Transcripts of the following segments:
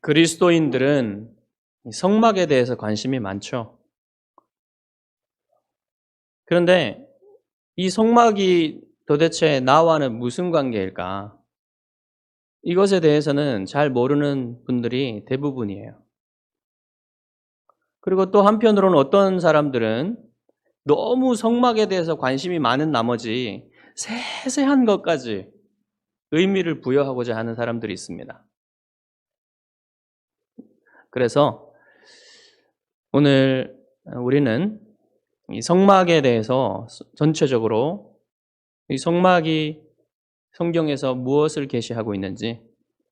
그리스도인들은 성막에 대해서 관심이 많죠. 그런데 이 성막이 도대체 나와는 무슨 관계일까? 이것에 대해서는 잘 모르는 분들이 대부분이에요. 그리고 또 한편으로는 어떤 사람들은 너무 성막에 대해서 관심이 많은 나머지 세세한 것까지 의미를 부여하고자 하는 사람들이 있습니다. 그래서 오늘 우리는 이 성막에 대해서 전체적으로 이 성막이 성경에서 무엇을 계시하고 있는지,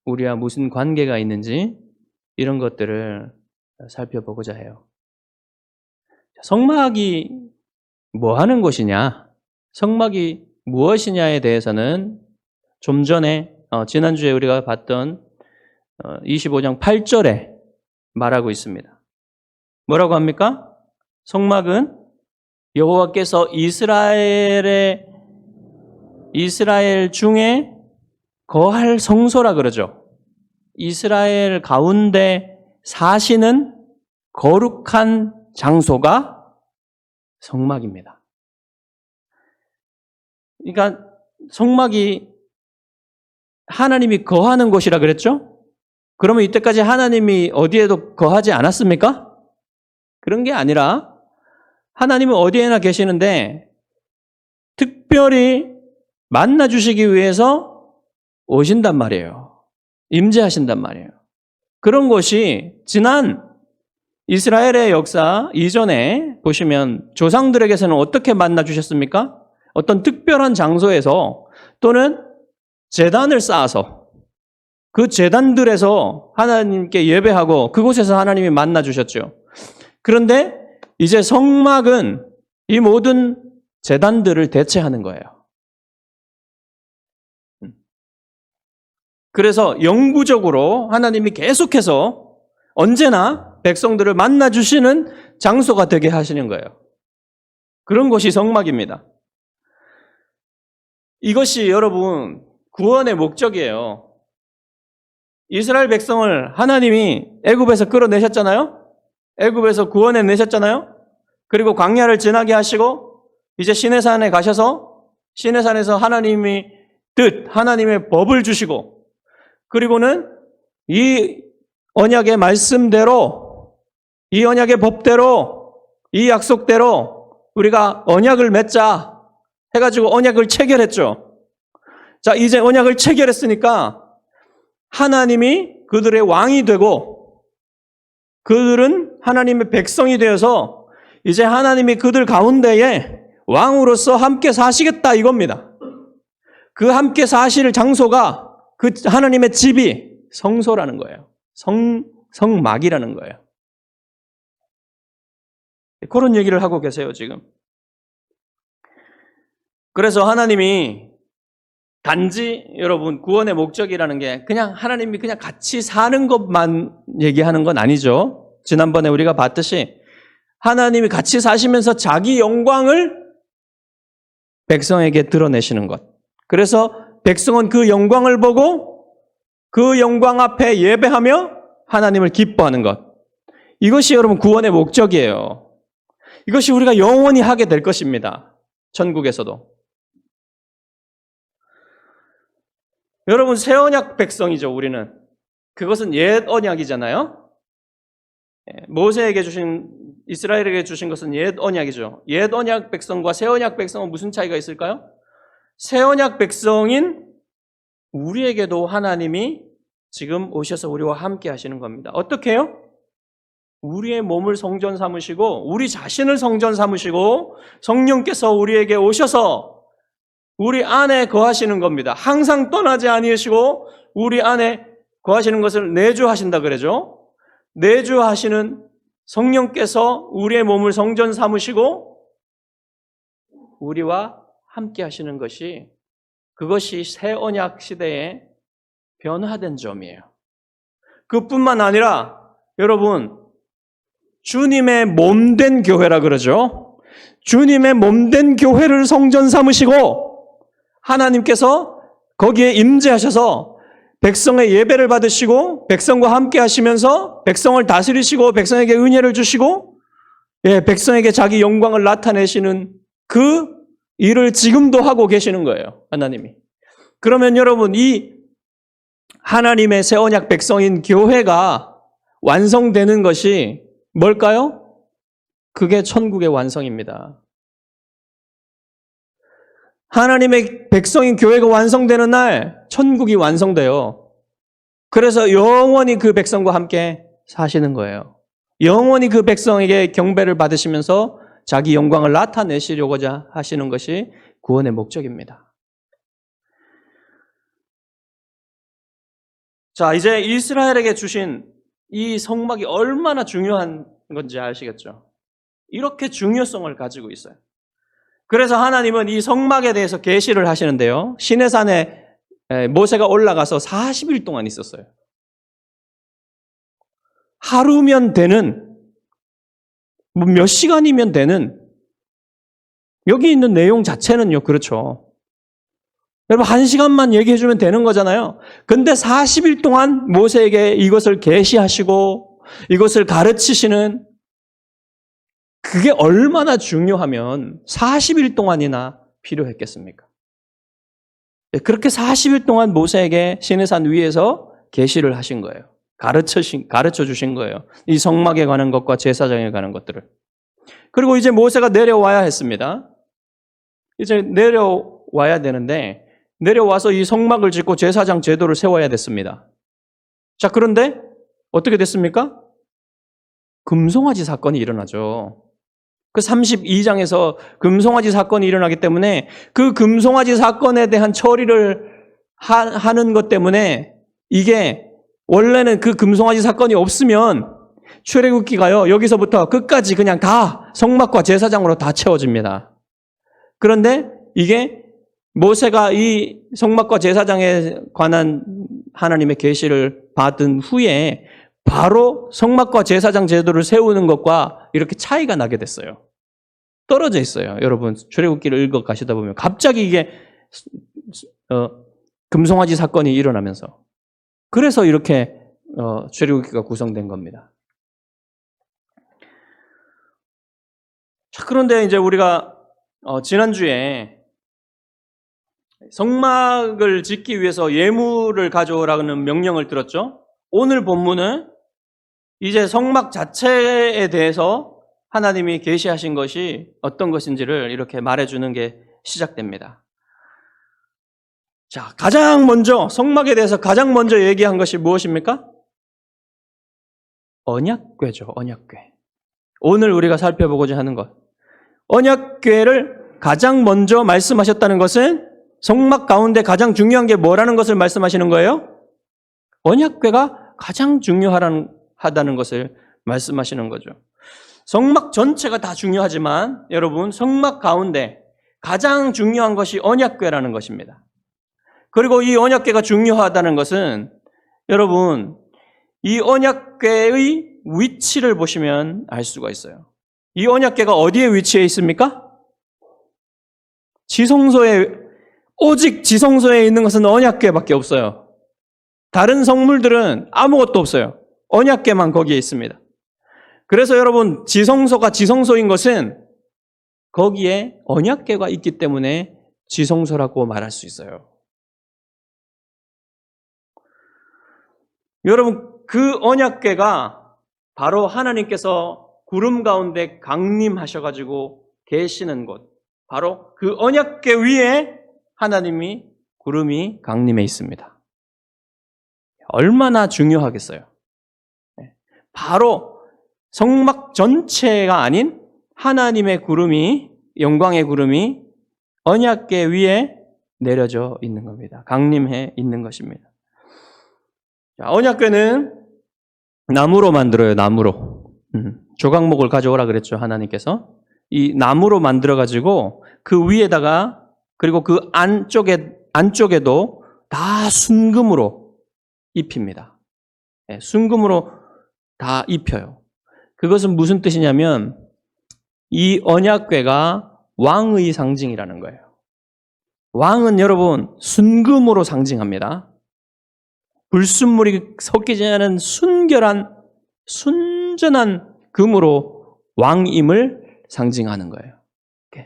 우리와 무슨 관계가 있는지 이런 것들을 살펴보고자 해요. 성막이 뭐 하는 곳이냐, 성막이 무엇이냐에 대해서는 좀 전에 지난주에 우리가 봤던 25장 8절에 말하고 있습니다. 뭐라고 합니까? 성막은 여호와께서 이스라엘 중에 거할 성소라 그러죠. 이스라엘 가운데 사시는 거룩한 장소가 성막입니다. 그러니까 성막이 하나님이 거하는 곳이라 그랬죠? 그러면 이때까지 하나님이 어디에도 거하지 않았습니까? 그런 게 아니라 하나님은 어디에나 계시는데 특별히 만나주시기 위해서 오신단 말이에요. 임재하신단 말이에요. 그런 곳이 지난 이스라엘의 역사 이전에 보시면 조상들에게서는 어떻게 만나주셨습니까? 어떤 특별한 장소에서 또는 제단을 쌓아서 그 제단들에서 하나님께 예배하고 그곳에서 하나님이 만나주셨죠. 그런데 이제 성막은 이 모든 제단들을 대체하는 거예요. 그래서 영구적으로 하나님이 계속해서 언제나 백성들을 만나주시는 장소가 되게 하시는 거예요. 그런 곳이 성막입니다. 이것이 여러분 구원의 목적이에요. 이스라엘 백성을 하나님이 애굽에서 끌어내셨잖아요. 애굽에서 구원해내셨잖아요. 그리고 광야를 지나게 하시고 이제 시내산에 가셔서 시내산에서 하나님의 법을 주시고 그리고는 이 언약의 말씀대로 이 언약의 법대로 이 약속대로 우리가 언약을 맺자 해가지고 언약을 체결했죠. 자, 이제 언약을 체결했으니까 하나님이 그들의 왕이 되고 그들은 하나님의 백성이 되어서 이제 하나님이 그들 가운데에 왕으로서 함께 사시겠다 이겁니다. 그 함께 사실 장소가 그 하나님의 집이 성소라는 거예요. 성막이라는 거예요. 그런 얘기를 하고 계세요, 지금. 그래서 하나님이 단지 여러분 구원의 목적이라는 게 그냥 하나님이 그냥 같이 사는 것만 얘기하는 건 아니죠. 지난번에 우리가 봤듯이 하나님이 같이 사시면서 자기 영광을 백성에게 드러내시는 것. 그래서 백성은 그 영광을 보고 그 영광 앞에 예배하며 하나님을 기뻐하는 것. 이것이 여러분 구원의 목적이에요. 이것이 우리가 영원히 하게 될 것입니다. 천국에서도. 여러분 새 언약 백성이죠, 우리는. 그것은 옛 언약이잖아요. 모세에게 주신, 이스라엘에게 주신 것은 옛 언약이죠. 옛 언약 백성과 새 언약 백성은 무슨 차이가 있을까요? 새 언약 백성인 우리에게도 하나님이 지금 오셔서 우리와 함께 하시는 겁니다. 어떻게 해요? 우리의 몸을 성전 삼으시고 우리 자신을 성전 삼으시고 성령께서 우리에게 오셔서 우리 안에 거하시는 겁니다. 항상 떠나지 아니하시고 우리 안에 거하시는 것을 내주하신다 그러죠. 내주하시는 성령께서 우리의 몸을 성전 삼으시고 우리와 함께 하시는 것이 그것이 새 언약 시대의 변화된 점이에요. 그뿐만 아니라 여러분 주님의 몸된 교회라 그러죠. 주님의 몸된 교회를 성전 삼으시고 하나님께서 거기에 임재하셔서 백성의 예배를 받으시고 백성과 함께 하시면서 백성을 다스리시고 백성에게 은혜를 주시고 백성에게 자기 영광을 나타내시는 그 일을 지금도 하고 계시는 거예요. 하나님이. 그러면 여러분 이 하나님의 새 언약 백성인 교회가 완성되는 것이 뭘까요? 그게 천국의 완성입니다. 하나님의 백성인 교회가 완성되는 날 천국이 완성돼요. 그래서 영원히 그 백성과 함께 사시는 거예요. 영원히 그 백성에게 경배를 받으시면서 자기 영광을 나타내시려고자 하시는 것이 구원의 목적입니다. 자, 이제 이스라엘에게 주신 이 성막이 얼마나 중요한 건지 아시겠죠? 이렇게 중요성을 가지고 있어요. 그래서 하나님은 이 성막에 대해서 계시를 하시는데요. 시내산에 모세가 올라가서 40일 동안 있었어요. 하루면 되는, 몇 시간이면 되는, 여기 있는 내용 자체는요, 그렇죠. 여러분, 1시간만 얘기해주면 되는 거잖아요. 근데 40일 동안 모세에게 이것을 계시하시고, 이것을 가르치시는, 그게 얼마나 중요하면 40일 동안이나 필요했겠습니까? 그렇게 40일 동안 모세에게 시내산 위에서 계시를 하신 거예요. 가르쳐 주신 거예요. 이 성막에 관한 것과 제사장에 관한 것들을. 그리고 이제 모세가 내려와야 했습니다. 이제 내려와야 되는데 내려와서 이 성막을 짓고 제사장 제도를 세워야 됐습니다. 자, 그런데 어떻게 됐습니까? 금송아지 사건이 일어나죠. 그 32장에서 금송아지 사건이 일어나기 때문에 그 금송아지 사건에 대한 처리를 하는 것 때문에 이게 원래는 그 금송아지 사건이 없으면 출애굽기가요 여기서부터 끝까지 그냥 다 성막과 제사장으로 다 채워집니다. 그런데 이게 모세가 이 성막과 제사장에 관한 하나님의 계시를 받은 후에 바로 성막과 제사장 제도를 세우는 것과 이렇게 차이가 나게 됐어요. 떨어져 있어요. 여러분 출애굽기를 읽어 가시다 보면 갑자기 이게 금송아지 사건이 일어나면서 그래서 이렇게 출애굽기가 구성된 겁니다. 자, 그런데 이제 우리가 지난주에 성막을 짓기 위해서 예물을 가져오라는 명령을 들었죠. 오늘 본문은 이제 성막 자체에 대해서 하나님이 계시하신 것이 어떤 것인지를 이렇게 말해주는 게 시작됩니다. 자, 가장 먼저 성막에 대해서 가장 먼저 얘기한 것이 무엇입니까? 언약궤죠. 언약궤. 오늘 우리가 살펴보고자 하는 것. 언약궤를 가장 먼저 말씀하셨다는 것은 성막 가운데 가장 중요한 게 뭐라는 것을 말씀하시는 거예요? 언약궤가 가장 중요하다는 것을 말씀하시는 거죠. 성막 전체가 다 중요하지만 여러분 성막 가운데 가장 중요한 것이 언약궤라는 것입니다. 그리고 이 언약궤가 중요하다는 것은 여러분 이 언약궤의 위치를 보시면 알 수가 있어요. 이 언약궤가 어디에 위치해 있습니까? 오직 지성소에 있는 것은 언약궤밖에 없어요. 다른 성물들은 아무것도 없어요. 언약궤만 거기에 있습니다. 그래서 여러분 지성소가 지성소인 것은 거기에 언약궤가 있기 때문에 지성소라고 말할 수 있어요. 여러분 그 언약궤가 바로 하나님께서 구름 가운데 강림하셔가지고 계시는 곳, 바로 그 언약궤 위에 하나님이 구름이 강림해 있습니다. 얼마나 중요하겠어요. 바로 성막 전체가 아닌 하나님의 구름이, 영광의 구름이 언약궤 위에 내려져 있는 겁니다. 강림해 있는 것입니다. 자, 언약궤는 나무로 만들어요. 나무로. 조각목을 가져오라 그랬죠. 하나님께서. 이 나무로 만들어가지고 그 위에다가 그리고 그 안쪽에도 다 순금으로 입힙니다. 네, 순금으로 다 입혀요. 그것은 무슨 뜻이냐면 이 언약궤가 왕의 상징이라는 거예요. 왕은 여러분 순금으로 상징합니다. 불순물이 섞이지 않은 순전한 금으로 왕임을 상징하는 거예요.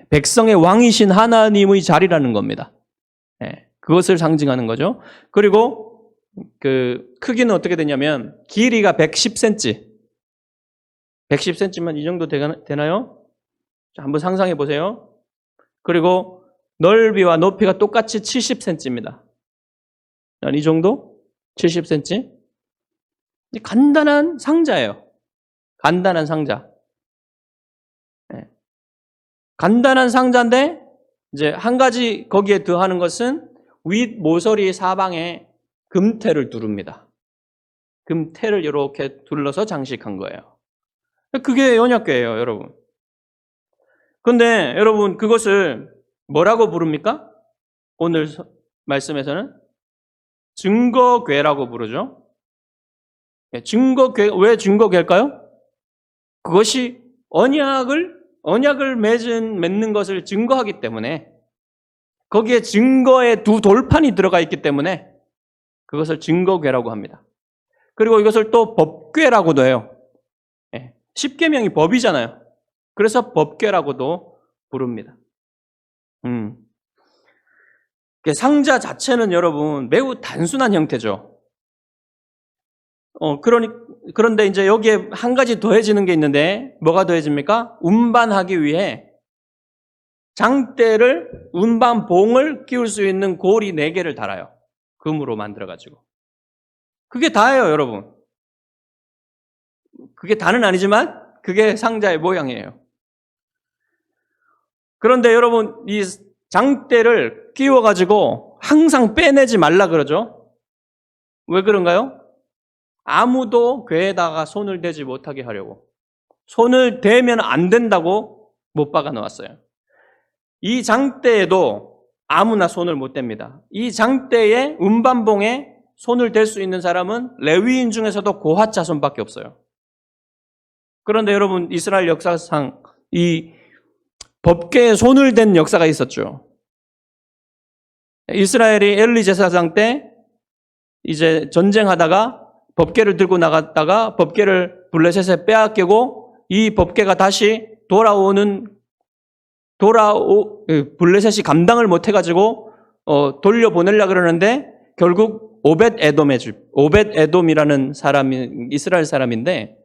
백성의 왕이신 하나님의 자리라는 겁니다. 그것을 상징하는 거죠. 그리고 그 크기는 어떻게 되냐면 길이가 110cm. 110cm면 이 정도 되나요? 자, 한번 상상해 보세요. 그리고 넓이와 높이가 똑같이 70cm입니다. 이 정도? 70cm? 간단한 상자예요. 간단한 상자. 간단한 상자인데 이제 한 가지 거기에 더하는 것은 윗 모서리 사방에 금태를 두릅니다. 금태를 이렇게 둘러서 장식한 거예요. 그게 언약궤예요, 여러분. 그런데 여러분 그것을 뭐라고 부릅니까? 오늘 말씀에서는 증거궤라고 부르죠. 증거궤, 왜 증거궤일까요? 그것이 언약을 맺는 것을 증거하기 때문에 거기에 증거의 두 돌판이 들어가 있기 때문에 그것을 증거궤라고 합니다. 그리고 이것을 또 법궤라고도 해요. 십계명이 법이잖아요. 그래서 법궤라고도 부릅니다. 상자 자체는 여러분 매우 단순한 형태죠. 그런데 이제 여기에 한 가지 더해지는 게 있는데 뭐가 더해집니까? 운반하기 위해 장대를 운반봉을 끼울 수 있는 고리 4개를 달아요. 금으로 만들어가지고. 그게 다예요, 여러분. 그게 다는 아니지만 그게 상자의 모양이에요. 그런데 여러분 이 장대를 끼워가지고 항상 빼내지 말라 그러죠. 왜 그런가요? 아무도 궤에다가 손을 대지 못하게 하려고. 손을 대면 안 된다고 못 박아 놓았어요. 이 장대에도 아무나 손을 못 댑니다. 이 장대의 운반봉에 손을 댈 수 있는 사람은 레위인 중에서도 고핫 자손밖에 없어요. 그런데 여러분 이스라엘 역사상 이 법궤에 손을 댄 역사가 있었죠. 이스라엘이 엘리 제사장 때 이제 전쟁하다가 법궤를 들고 나갔다가 법궤를 블레셋에 빼앗기고 이 법궤가 다시 블레셋이 감당을 못해가지고 돌려보내려고 그러는데 결국 오벳에돔이라는 사람이 이스라엘 사람인데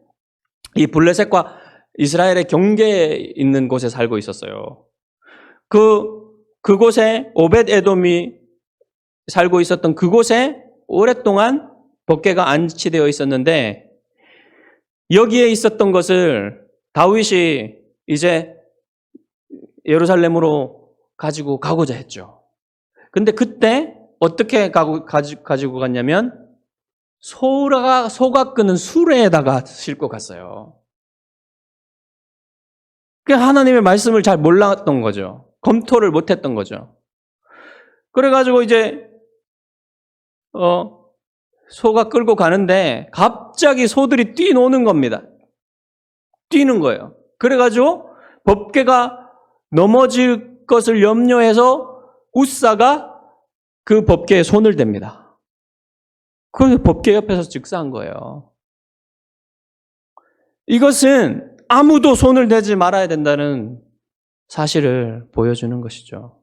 이 블레셋과 이스라엘의 경계에 있는 곳에 살고 있었어요. 그곳에 오벳에돔이 살고 있었던 그곳에 오랫동안 법궤가 안치되어 있었는데 여기에 있었던 것을 다윗이 이제 예루살렘으로 가지고 가고자 했죠. 근데 그때 어떻게 가지고 갔냐면 소가 끄는 수레에다가 싣고 갔어요. 그 하나님의 말씀을 잘 몰랐던 거죠. 검토를 못했던 거죠. 그래가지고 이제 소가 끌고 가는데 갑자기 소들이 뛰노는 겁니다. 뛰는 거예요. 그래가지고 법궤가 넘어질 것을 염려해서 웃사가 그 법궤에 손을 댑니다. 그 법궤 옆에서 즉사한 거예요. 이것은 아무도 손을 대지 말아야 된다는 사실을 보여주는 것이죠.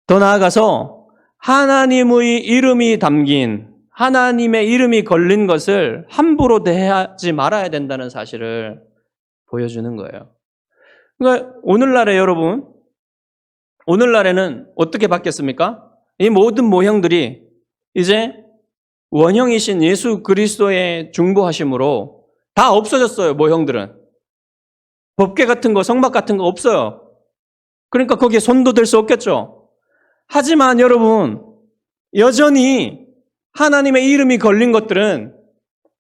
더 나아가서 하나님의 이름이 담긴 하나님의 이름이 걸린 것을 함부로 대하지 말아야 된다는 사실을 보여주는 거예요. 그러니까 오늘날에는 어떻게 바뀌었습니까? 이 모든 모형들이 이제 원형이신 예수 그리스도의 중보하심으로 다 없어졌어요, 모형들은. 법궤 같은 거, 성막 같은 거 없어요. 그러니까 거기에 손도 댈 수 없겠죠. 하지만 여러분, 여전히 하나님의 이름이 걸린 것들은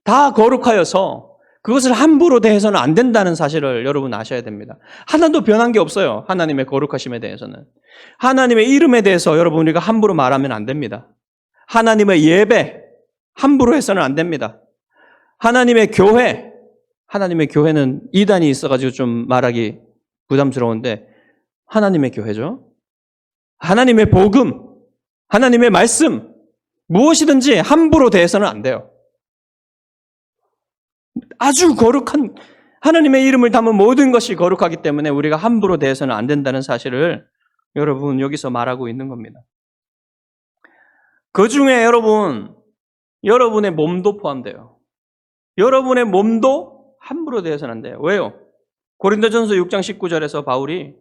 다 거룩하여서 그것을 함부로 대해서는 안 된다는 사실을 여러분 아셔야 됩니다. 하나도 변한 게 없어요. 하나님의 거룩하심에 대해서는. 하나님의 이름에 대해서 여러분 우리가 함부로 말하면 안 됩니다. 하나님의 예배, 함부로 해서는 안 됩니다. 하나님의 교회는 이단이 있어가지고 좀 말하기 부담스러운데 하나님의 교회죠. 하나님의 복음, 하나님의 말씀, 무엇이든지 함부로 대해서는 안 돼요. 아주 거룩한 하나님의 이름을 담은 모든 것이 거룩하기 때문에 우리가 함부로 대해서는 안 된다는 사실을 여러분 여기서 말하고 있는 겁니다. 그 중에 여러분의 몸도 포함돼요. 여러분의 몸도 함부로 대해서는 안 돼요. 왜요? 고린도전서 6장 19절에서 바울이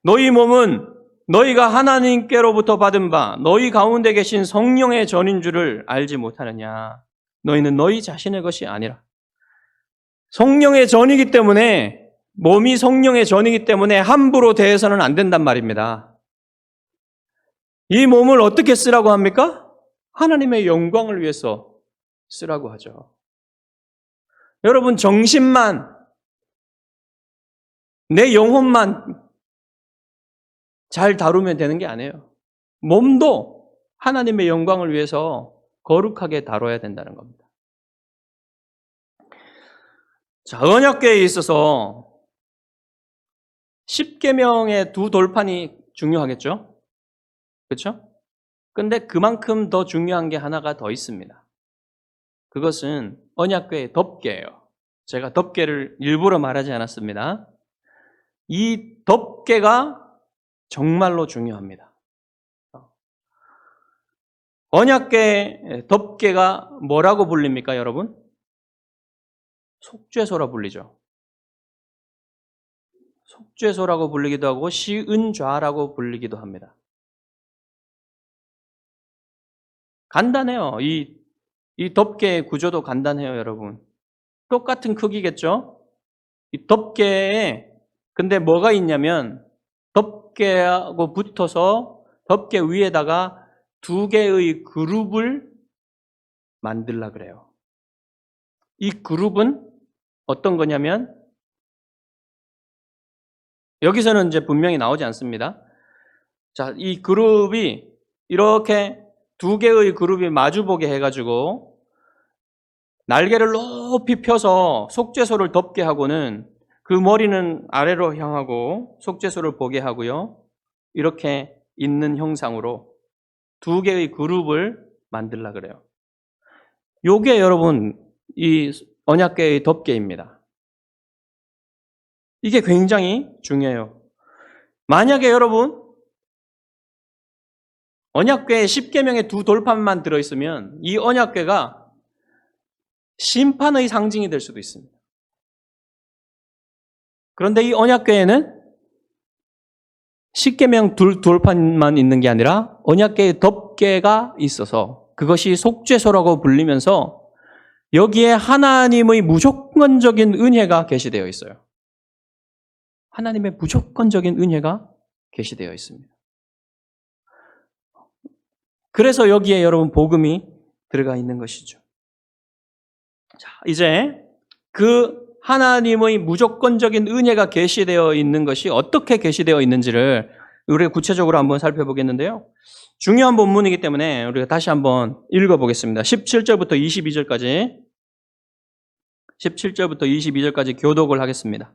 너희 몸은 너희가 하나님께로부터 받은 바 너희 가운데 계신 성령의 전인 줄을 알지 못하느냐. 너희는 너희 자신의 것이 아니라 성령의 전이기 때문에 몸이 성령의 전이기 때문에 함부로 대해서는 안 된단 말입니다. 이 몸을 어떻게 쓰라고 합니까? 하나님의 영광을 위해서 쓰라고 하죠. 여러분 정신만 내 영혼만 잘 다루면 되는 게 아니에요. 몸도 하나님의 영광을 위해서 거룩하게 다뤄야 된다는 겁니다. 자, 언약궤에 있어서 10계명의 두 돌판이 중요하겠죠? 그렇죠? 근데 그만큼 더 중요한 게 하나가 더 있습니다. 그것은 언약궤의 덮개예요. 제가 덮개를 일부러 말하지 않았습니다. 이 덮개가 정말로 중요합니다. 언약궤의 덮개가 뭐라고 불립니까, 여러분? 속죄소라 불리죠. 속죄소라고 불리기도 하고 시은좌라고 불리기도 합니다. 간단해요. 이 덮개의 구조도 간단해요, 여러분. 똑같은 크기겠죠? 이 덮개에 근데 뭐가 있냐면 덮개하고 붙어서 덮개 위에다가 두 개의 그룹을 만들려고 그래요. 이 그룹은 어떤 거냐면 여기서는 이제 분명히 나오지 않습니다. 자, 이 그룹이 이렇게 두 개의 그룹이 마주보게 해가지고 날개를 높이 펴서 속죄소를 덮게 하고는 그 머리는 아래로 향하고 속죄소를 보게 하고요. 이렇게 있는 형상으로 두 개의 그룹을 만들려고 그래요. 요게 여러분 이 언약궤의 덮개입니다. 이게 굉장히 중요해요. 만약에 여러분 언약궤에 10계명의 두 돌판만 들어있으면 이 언약궤가 심판의 상징이 될 수도 있습니다. 그런데 이 언약궤에는 10계명 둘 돌판만 있는 게 아니라 언약궤의 덮개가 있어서 그것이 속죄소라고 불리면서 여기에 하나님의 무조건적인 은혜가 게시되어 있어요. 하나님의 무조건적인 은혜가 게시되어 있습니다. 그래서 여기에 여러분 복음이 들어가 있는 것이죠. 자, 이제 그 하나님의 무조건적인 은혜가 게시되어 있는 것이 어떻게 게시되어 있는지를 우리가 구체적으로 한번 살펴보겠는데요. 중요한 본문이기 때문에 우리가 다시 한번 읽어보겠습니다. 17절부터 22절까지 17절부터 22절까지 교독을 하겠습니다.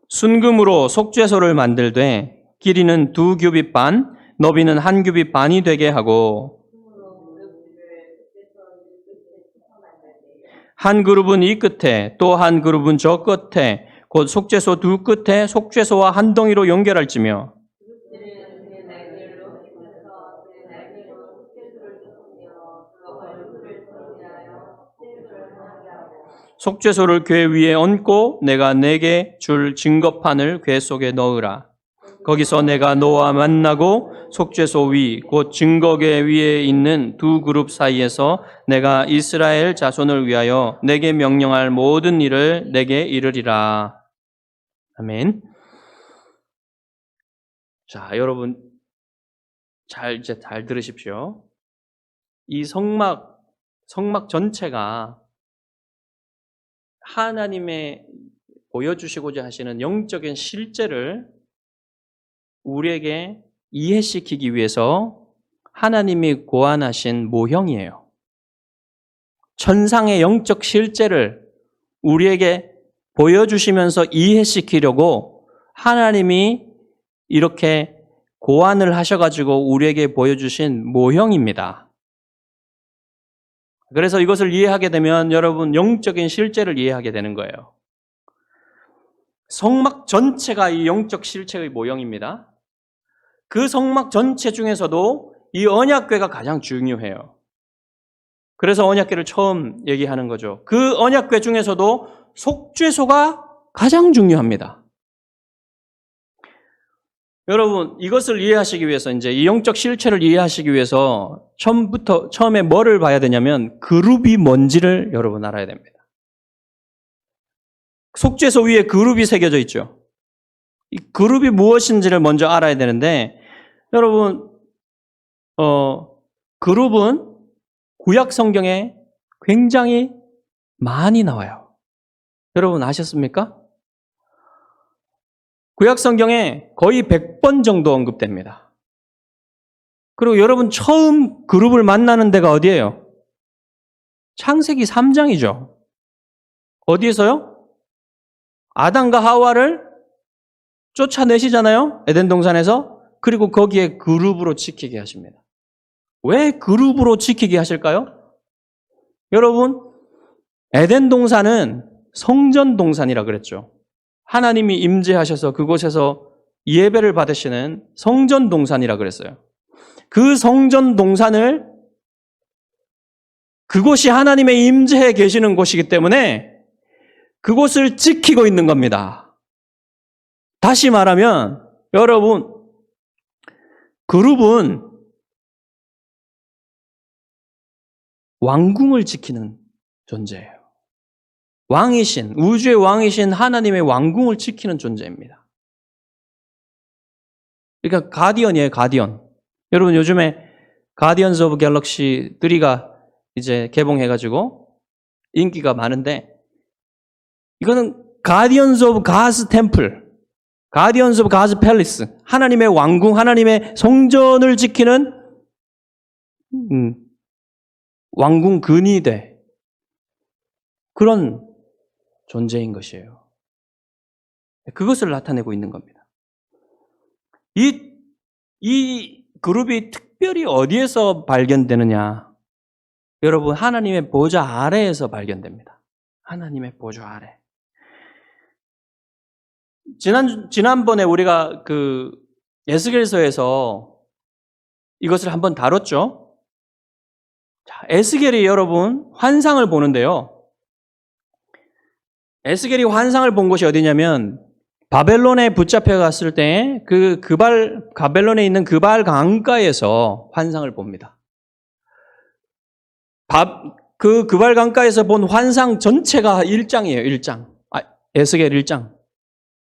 순금으로 속죄소를 만들되 길이는 2규빗 반, 너비는 1규빗 반이 되게 하고 한 그룹은 이 끝에 또 한 그룹은 저 끝에 곧 속죄소 두 끝에 속죄소와 한 덩이로 연결할지며 속죄소를 궤 위에 얹고 내가 내게 줄 증거판을 궤 속에 넣으라. 거기서 내가 너와 만나고 속죄소 위 곧 증거궤 위에 있는 두 그룹 사이에서 내가 이스라엘 자손을 위하여 내게 명령할 모든 일을 내게 이르리라. 아멘. 자, 여러분 잘 들으십시오. 이 성막 전체가 하나님의 보여주시고자 하시는 영적인 실제를 우리에게 이해시키기 위해서 하나님이 고안하신 모형이에요. 천상의 영적 실제를 우리에게 보여주시면서 이해시키려고 하나님이 이렇게 고안을 하셔가지고 우리에게 보여주신 모형입니다. 그래서 이것을 이해하게 되면 여러분 영적인 실제를 이해하게 되는 거예요. 성막 전체가 이 영적 실체의 모형입니다. 그 성막 전체 중에서도 이 언약궤가 가장 중요해요. 그래서 언약궤를 처음 얘기하는 거죠. 그 언약궤 중에서도 속죄소가 가장 중요합니다. 여러분, 이것을 이해하시기 위해서, 이제 이 영적 실체를 이해하시기 위해서 처음에 뭐를 봐야 되냐면 그룹이 뭔지를 여러분 알아야 됩니다. 속죄소 위에 그룹이 새겨져 있죠. 이 그룹이 무엇인지를 먼저 알아야 되는데, 여러분, 그룹은 구약 성경에 굉장히 많이 나와요. 여러분 아셨습니까? 구약 성경에 거의 100번 정도 언급됩니다. 그리고 여러분 처음 그룹을 만나는 데가 어디예요? 창세기 3장이죠. 어디에서요? 아담과 하와를 쫓아내시잖아요. 에덴 동산에서. 그리고 거기에 그룹으로 지키게 하십니다. 왜 그룹으로 지키게 하실까요? 여러분, 에덴 동산은 성전 동산이라 그랬죠. 하나님이 임재하셔서 그곳에서 예배를 받으시는 성전 동산이라 그랬어요. 그 성전 동산을 그곳이 하나님의 임재해 계시는 곳이기 때문에 그곳을 지키고 있는 겁니다. 다시 말하면 여러분, 그룹은 왕궁을 지키는 존재예요. 왕이신, 우주의 왕이신 하나님의 왕궁을 지키는 존재입니다. 그러니까 가디언이에요, 가디언. 여러분 요즘에 가디언즈 오브 갤럭시 3가 이제 개봉해가지고 인기가 많은데, 이거는 가디언즈 오브 가즈 템플, 가디언즈 오브 가즈 팰리스, 하나님의 왕궁, 하나님의 성전을 지키는 왕궁 근위대, 그런 존재인 것이에요. 그것을 나타내고 있는 겁니다. 이 그룹이 특별히 어디에서 발견되느냐? 여러분, 하나님의 보좌 아래에서 발견됩니다. 하나님의 보좌 아래. 지난번에 우리가 그 에스겔서에서 이것을 한번 다뤘죠? 자, 에스겔이 여러분 환상을 보는데요. 에스겔이 환상을 본 곳이 어디냐면 바벨론에 붙잡혀 갔을 때 바벨론에 있는 그발 강가에서 환상을 봅니다. 그발 강가에서 본 환상 전체가 1장이에요. 1장. 에스겔 1장.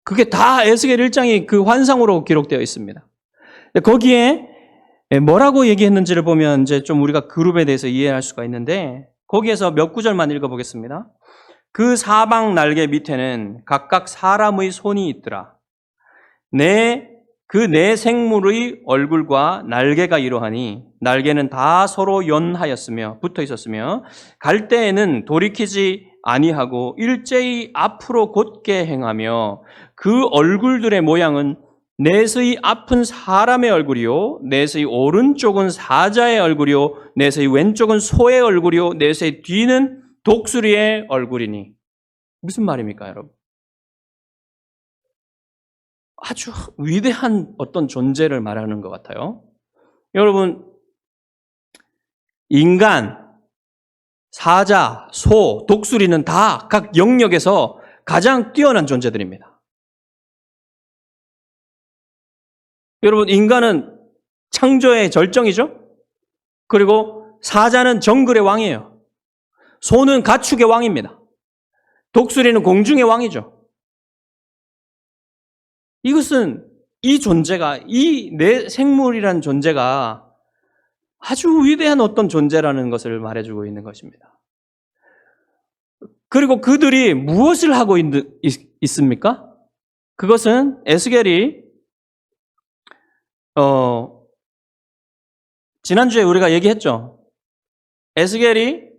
그게 다 에스겔 1장이 그 환상으로 기록되어 있습니다. 거기에 뭐라고 얘기했는지를 보면 이제 좀 우리가 그룹에 대해서 이해할 수가 있는데, 거기에서 몇 구절만 읽어보겠습니다. 그 사방 날개 밑에는 각각 사람의 손이 있더라. 그 네 생물의 얼굴과 날개가 이러하니 날개는 다 서로 연하였으며 붙어 있었으며 갈 때에는 돌이키지 아니하고 일제히 앞으로 곧게 행하며 그 얼굴들의 모양은 넷의 앞은 사람의 얼굴이요, 넷의 오른쪽은 사자의 얼굴이요, 넷의 왼쪽은 소의 얼굴이요, 넷의 뒤는 독수리의 얼굴이니. 무슨 말입니까, 여러분? 아주 위대한 어떤 존재를 말하는 것 같아요. 여러분, 인간, 사자, 소, 독수리는 다 각 영역에서 가장 뛰어난 존재들입니다. 여러분, 인간은 창조의 절정이죠? 그리고 사자는 정글의 왕이에요. 소는 가축의 왕입니다. 독수리는 공중의 왕이죠. 이것은 이 존재가, 이 내 생물이라는 존재가 아주 위대한 어떤 존재라는 것을 말해주고 있는 것입니다. 그리고 그들이 무엇을 하고 있습니까? 그것은 에스겔이 지난주에 우리가 얘기했죠. 에스겔이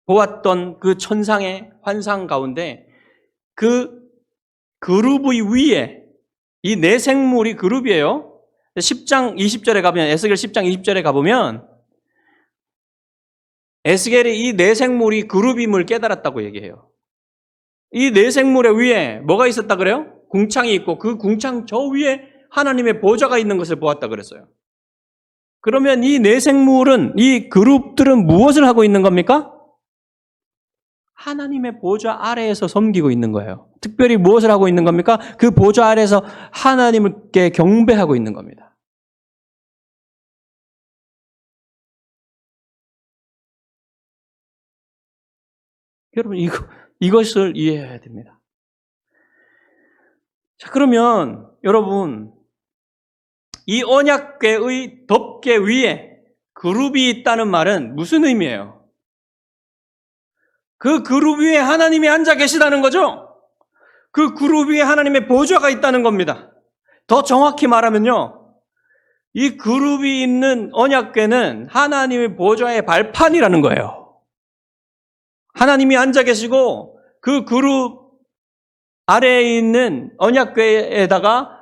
보았던 그 천상의 환상 가운데 그 그룹의 위에 이 네 생물이 그룹이에요. 10장 20절에 가면, 에스겔 10장 20절에 가보면 에스겔이 이 네 생물이 그룹임을 깨달았다고 얘기해요. 이 네 생물의 위에 뭐가 있었다 그래요? 궁창이 있고 그 궁창 저 위에 하나님의 보좌가 있는 것을 보았다 그랬어요. 그러면 이 네 생물은, 이 그룹들은 무엇을 하고 있는 겁니까? 하나님의 보좌 아래에서 섬기고 있는 거예요. 특별히 무엇을 하고 있는 겁니까? 그 보좌 아래에서 하나님께 경배하고 있는 겁니다. 여러분, 이것을 이해해야 됩니다. 자, 그러면 여러분, 이 언약궤의 덮개 위에 그룹이 있다는 말은 무슨 의미예요? 그 그룹 위에 하나님이 앉아 계시다는 거죠? 그 그룹 위에 하나님의 보좌가 있다는 겁니다. 더 정확히 말하면요, 이 그룹이 있는 언약궤는 하나님의 보좌의 발판이라는 거예요. 하나님이 앉아 계시고 그 그룹 아래에 있는 언약궤에다가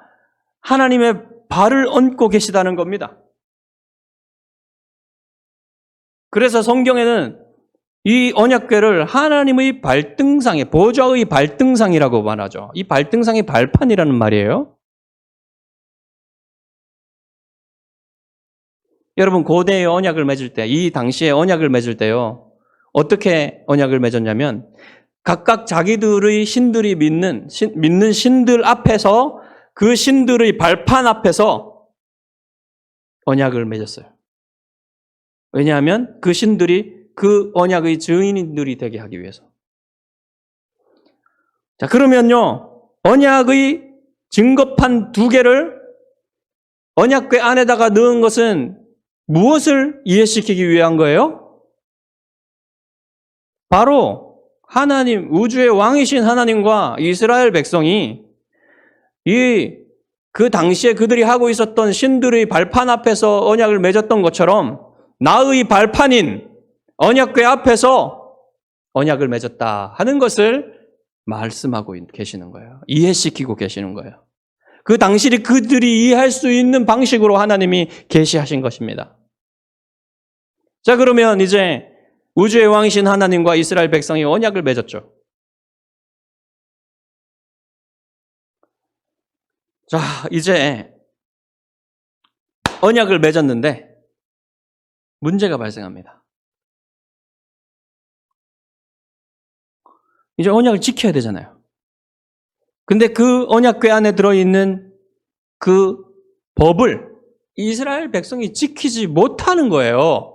하나님의 발을 얹고 계시다는 겁니다. 그래서 성경에는 이 언약궤를 하나님의 발등상에, 보좌의 발등상이라고 말하죠. 이 발등상이 발판이라는 말이에요. 여러분, 고대의 언약을 맺을 때, 이 당시에 언약을 맺을 때요, 어떻게 언약을 맺었냐면 각각 자기들의 신들이 믿는 신들 앞에서, 그 신들의 발판 앞에서 언약을 맺었어요. 왜냐하면 그 신들이 그 언약의 증인들이 되게 하기 위해서. 자, 그러면요, 언약의 증거판 두 개를 언약궤 안에다가 넣은 것은 무엇을 이해시키기 위한 거예요? 바로 하나님, 우주의 왕이신 하나님과 이스라엘 백성이 그 당시에 그들이 하고 있었던 신들의 발판 앞에서 언약을 맺었던 것처럼 나의 발판인 언약궤 앞에서 언약을 맺었다 하는 것을 말씀하고 계시는 거예요. 이해시키고 계시는 거예요. 그 당시에 그들이 이해할 수 있는 방식으로 하나님이 계시하신 것입니다. 자, 그러면 이제 우주의 왕이신 하나님과 이스라엘 백성이 언약을 맺었죠. 자, 이제 언약을 맺었는데 문제가 발생합니다. 이제 언약을 지켜야 되잖아요. 근데 그 언약궤 안에 들어있는 그 법을 이스라엘 백성이 지키지 못하는 거예요.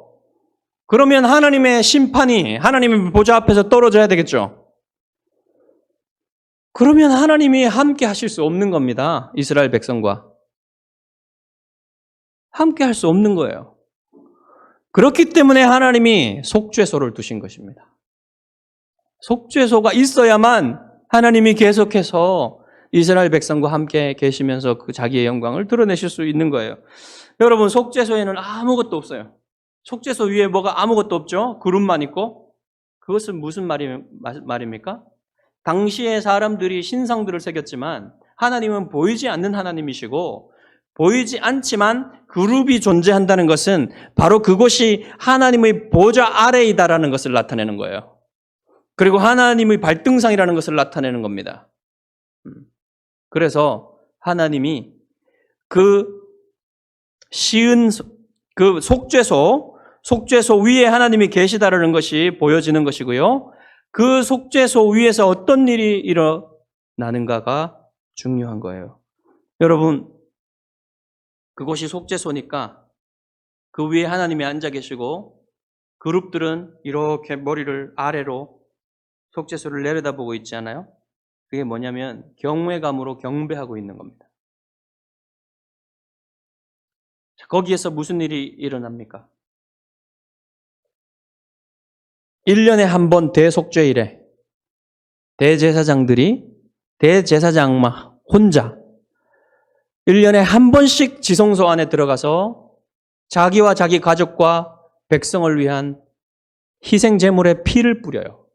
그러면 하나님의 심판이 하나님의 보좌 앞에서 떨어져야 되겠죠. 그러면 하나님이 함께 하실 수 없는 겁니다. 이스라엘 백성과. 함께 할 수 없는 거예요. 그렇기 때문에 하나님이 속죄소를 두신 것입니다. 속죄소가 있어야만 하나님이 계속해서 이스라엘 백성과 함께 계시면서 그 자기의 영광을 드러내실 수 있는 거예요. 여러분, 속죄소에는 아무것도 없어요. 속죄소 위에 뭐가 아무것도 없죠? 그룹만 있고. 그것은 무슨 말입니까? 당시의 사람들이 신상들을 새겼지만 하나님은 보이지 않는 하나님이시고, 보이지 않지만 그룹이 존재한다는 것은 바로 그곳이 하나님의 보좌 아래이다라는 것을 나타내는 거예요. 그리고 하나님의 발등상이라는 것을 나타내는 겁니다. 그래서 하나님이 그 속죄소 위에 하나님이 계시다라는 것이 보여지는 것이고요. 그 속죄소 위에서 어떤 일이 일어나는가가 중요한 거예요. 여러분, 그곳이 속죄소니까 그 위에 하나님이 앉아 계시고 그룹들은 이렇게 머리를 아래로 속죄소를 내려다보고 있지 않아요? 그게 뭐냐면 경외감으로 경배하고 있는 겁니다. 거기에서 무슨 일이 일어납니까? 1년에 한 번 대속죄일에 대제사장들이 대제사장만 혼자 1년에 한 번씩 지성소 안에 들어가서 자기와 자기 가족과 백성을 위한 희생 제물의 피를 뿌려요.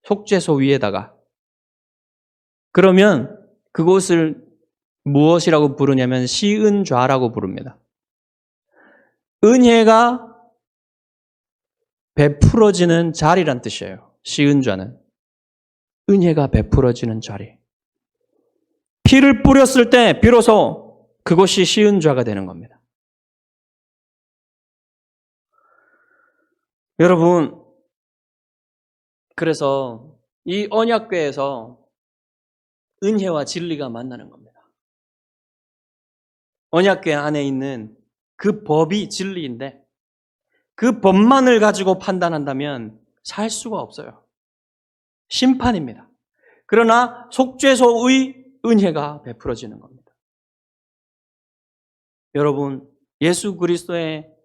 속죄소 위에다가. 그러면 그곳을 무엇이라고 부르냐면 시은좌라고 부릅니다. 은혜가 베풀어지는 자리란 뜻이에요. 시은좌는. 은혜가 베풀어지는 자리. 피를 뿌렸을 때 비로소 그것이 시은좌가 되는 겁니다. 여러분, 그래서 이 언약궤에서 은혜와 진리가 만나는 겁니다. 언약궤 안에 있는 그 법이 진리인데 그 법만을 가지고 판단한다면 살 수가 없어요. 심판입니다. 그러나 속죄소의 은혜가 베풀어지는 겁니다. 여러분, 예수 그리스도를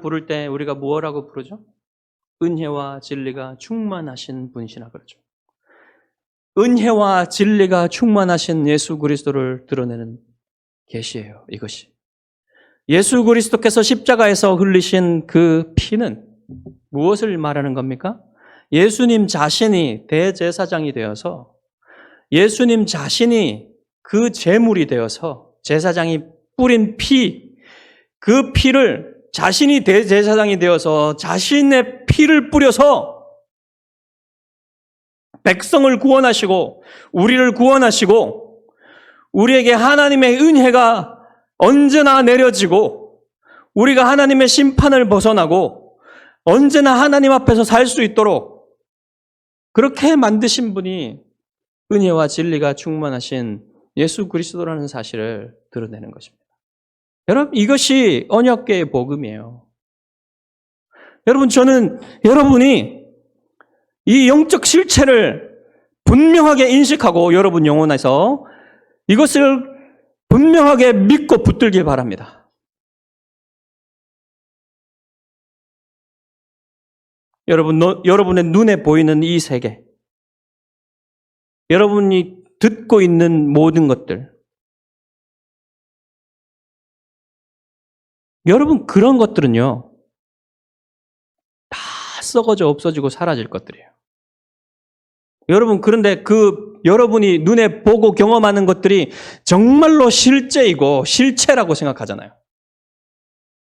부를 때 우리가 무엇라고 부르죠? 은혜와 진리가 충만하신 분이시라 그러죠. 은혜와 진리가 충만하신 예수 그리스도를 드러내는 계시예요. 이것이. 예수 그리스도께서 십자가에서 흘리신 그 피는 무엇을 말하는 겁니까? 예수님 자신이 대제사장이 되어서 예수님 자신이 그 제물이 되어서 제사장이 뿌린 피, 그 피를 자신이 대제사장이 되어서 자신의 피를 뿌려서 백성을 구원하시고 우리를 구원하시고 우리에게 하나님의 은혜가 언제나 내려지고 우리가 하나님의 심판을 벗어나고 언제나 하나님 앞에서 살 수 있도록 그렇게 만드신 분이 은혜와 진리가 충만하신 예수 그리스도라는 사실을 드러내는 것입니다. 여러분, 이것이 언약궤의 복음이에요. 여러분, 저는 여러분이 이 영적 실체를 분명하게 인식하고 여러분 영혼에서 이것을 분명하게 믿고 붙들길 바랍니다. 여러분의 눈에 보이는 이 세계, 여러분이 듣고 있는 모든 것들, 여러분 그런 것들은요, 다 썩어져 없어지고 사라질 것들이에요. 여러분, 그런데 여러분이 눈에 보고 경험하는 것들이 정말로 실제이고 실체라고 생각하잖아요.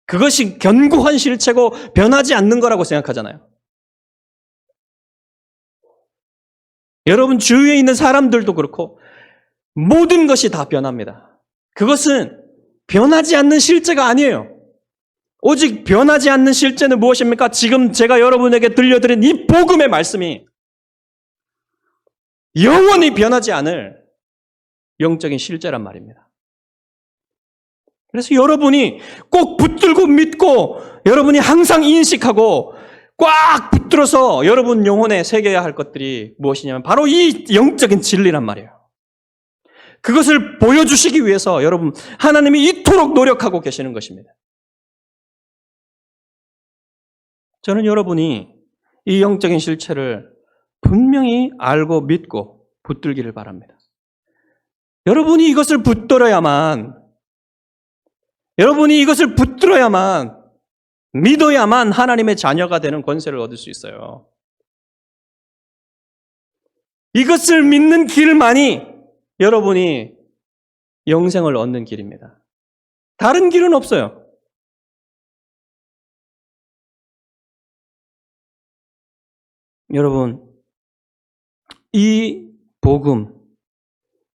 그것이 견고한 실체고 변하지 않는 거라고 생각하잖아요. 여러분 주위에 있는 사람들도 그렇고 모든 것이 다 변합니다. 그것은 변하지 않는 실제가 아니에요. 오직 변하지 않는 실제는 무엇입니까? 지금 제가 여러분에게 들려드린 이 복음의 말씀이 영원히 변하지 않을 영적인 실제란 말입니다. 그래서 여러분이 꼭 붙들고 믿고 여러분이 항상 인식하고 꽉 붙들어서 여러분 영혼에 새겨야 할 것들이 무엇이냐면 바로 이 영적인 진리란 말이에요. 그것을 보여주시기 위해서 여러분 하나님이 이토록 노력하고 계시는 것입니다. 저는 여러분이 이 영적인 실체를 분명히 알고 믿고 붙들기를 바랍니다. 여러분이 이것을 붙들어야만 믿어야만 하나님의 자녀가 되는 권세를 얻을 수 있어요. 이것을 믿는 길만이 여러분이 영생을 얻는 길입니다. 다른 길은 없어요. 여러분, 이 복음,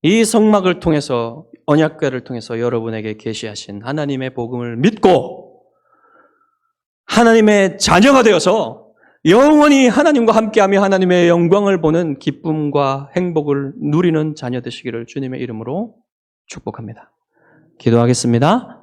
이 성막을 통해서 언약궤를 통해서 여러분에게 계시하신 하나님의 복음을 믿고 하나님의 자녀가 되어서 영원히 하나님과 함께하며 하나님의 영광을 보는 기쁨과 행복을 누리는 자녀 되시기를 주님의 이름으로 축복합니다. 기도하겠습니다.